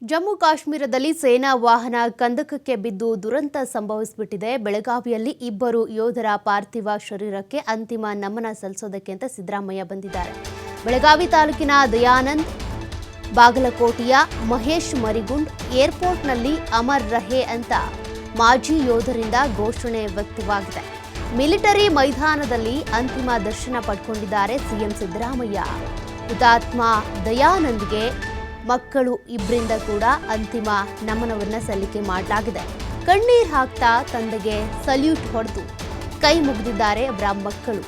ಜಮ್ಮು ಕಾಶ್ಮೀರದಲ್ಲಿ ಸೇನಾ ವಾಹನ ಕಂದಕಕ್ಕೆ ಬಿದ್ದು ದುರಂತ ಸಂಭವಿಸಿಬಿಟ್ಟಿದೆ. ಬೆಳಗಾವಿಯಲ್ಲಿ ಇಬ್ಬರು ಯೋಧರ ಪಾರ್ಥಿವ ಶರೀರಕ್ಕೆ ಅಂತಿಮ ನಮನ ಸಲ್ಲಿಸೋದಕ್ಕೆ ಅಂತ ಸಿದ್ದರಾಮಯ್ಯ ಬಂದಿದ್ದಾರೆ. ಬೆಳಗಾವಿ ತಾಲೂಕಿನ ದಯಾನಂದ್, ಬಾಗಲಕೋಟೆಯ ಮಹೇಶ್ ಮರಿಗುಂಡ್, ಏರ್ಪೋರ್ಟ್ನಲ್ಲಿ ಅಮರ್ ರಹೆ ಅಂತ ಮಾಜಿ ಯೋಧರಿಂದ ಘೋಷಣೆ ವ್ಯಕ್ತವಾಗಿದೆ. ಮಿಲಿಟರಿ ಮೈದಾನದಲ್ಲಿ ಅಂತಿಮ ದರ್ಶನ ಪಡ್ಕೊಂಡಿದ್ದಾರೆ ಸಿಎಂ ಸಿದ್ದರಾಮಯ್ಯ. ಹುತಾತ್ಮ ದಯಾನಂದ್ಗೆ ಮಕ್ಕಳು ಇಬ್ಬರಿಂದ ಕೂಡ ಅಂತಿಮ ನಮನವನ್ನ ಸಲ್ಲಿಕೆ ಮಾಡಲಾಗಿದೆ. ಕಣ್ಣೀರ್ ಹಾಕ್ತಾ ತಂದೆಗೆ ಸಲ್ಯೂಟ್ ಹೊಡೆದು ಕೈ ಮುಗಿದಿದ್ದಾರೆ ಅವರ ಮಕ್ಕಳು.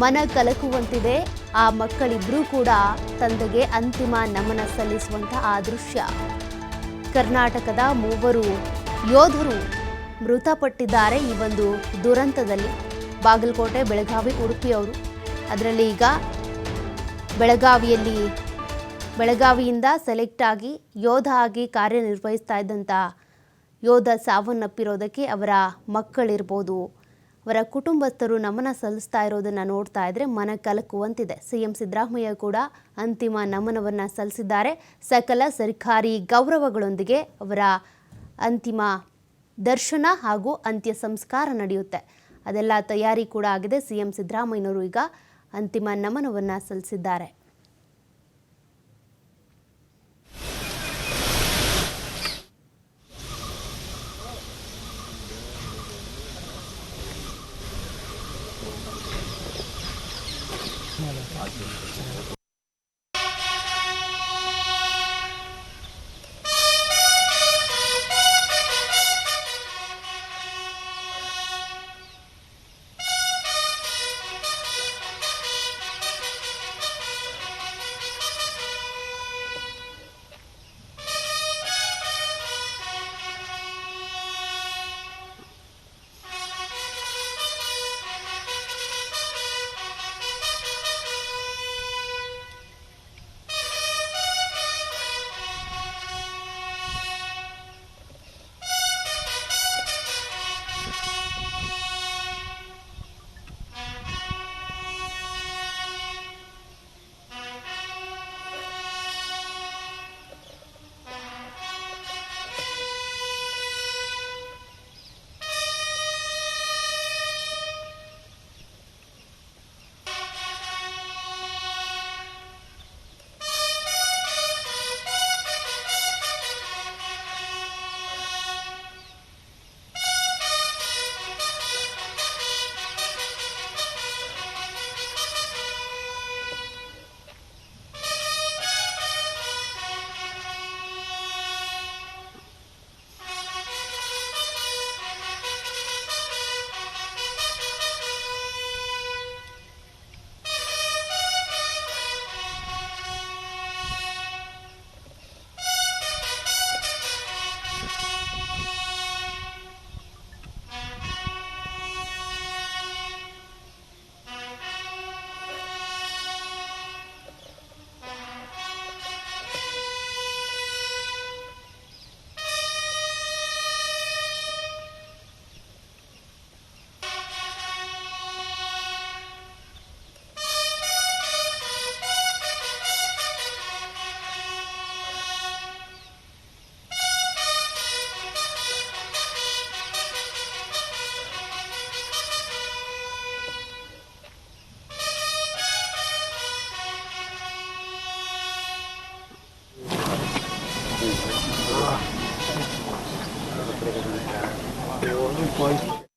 ಮನ ಕಲಕುವಂತಿದೆ. ಆ ಮಕ್ಕಳಿಬ್ಬರೂ ಕೂಡ ತಂದೆಗೆ ಅಂತಿಮ ನಮನ ಸಲ್ಲಿಸುವಂತಹ ಆ ದೃಶ್ಯ. ಕರ್ನಾಟಕದ ಮೂವರು ಯೋಧರು ಮೃತಪಟ್ಟಿದ್ದಾರೆ ಈ ಒಂದು ದುರಂತದಲ್ಲಿ. ಬಾಗಲಕೋಟೆ, ಬೆಳಗಾವಿ, ಉಡುಪಿ ಅವರು. ಅದರಲ್ಲಿ ಈಗ ಬೆಳಗಾವಿಯಿಂದ ಸೆಲೆಕ್ಟ್ ಆಗಿ ಯೋಧ ಆಗಿ ಕಾರ್ಯನಿರ್ವಹಿಸ್ತಾ ಇದ್ದಂಥ ಯೋಧ ಸಾವನ್ನಪ್ಪಿರೋದಕ್ಕೆ ಅವರ ಮಕ್ಕಳಿರ್ಬೋದು, ಅವರ ಕುಟುಂಬಸ್ಥರು ನಮನ ಸಲ್ಲಿಸ್ತಾ ಇರೋದನ್ನು ನೋಡ್ತಾ ಇದ್ರೆ ಮನ ಕಲಕುವಂತಿದೆ. ಸಿಎಂ ಸಿದ್ದರಾಮಯ್ಯ ಕೂಡ ಅಂತಿಮ ನಮನವನ್ನು ಸಲ್ಲಿಸಿದ್ದಾರೆ. ಸಕಲ ಸರ್ಕಾರಿ ಗೌರವಗಳೊಂದಿಗೆ ಅವರ ಅಂತಿಮ ದರ್ಶನ ಹಾಗೂ ಅಂತ್ಯ ಸಂಸ್ಕಾರ ನಡೆಯುತ್ತೆ. ಅದೆಲ್ಲ ತಯಾರಿ ಕೂಡ ಆಗಿದೆ. ಸಿಎಂ ಸಿದ್ದರಾಮಯ್ಯನವರು ಈಗ ಅಂತಿಮ ನಮನವನ್ನು ಸಲ್ಲಿಸಿದ್ದಾರೆ. Foi.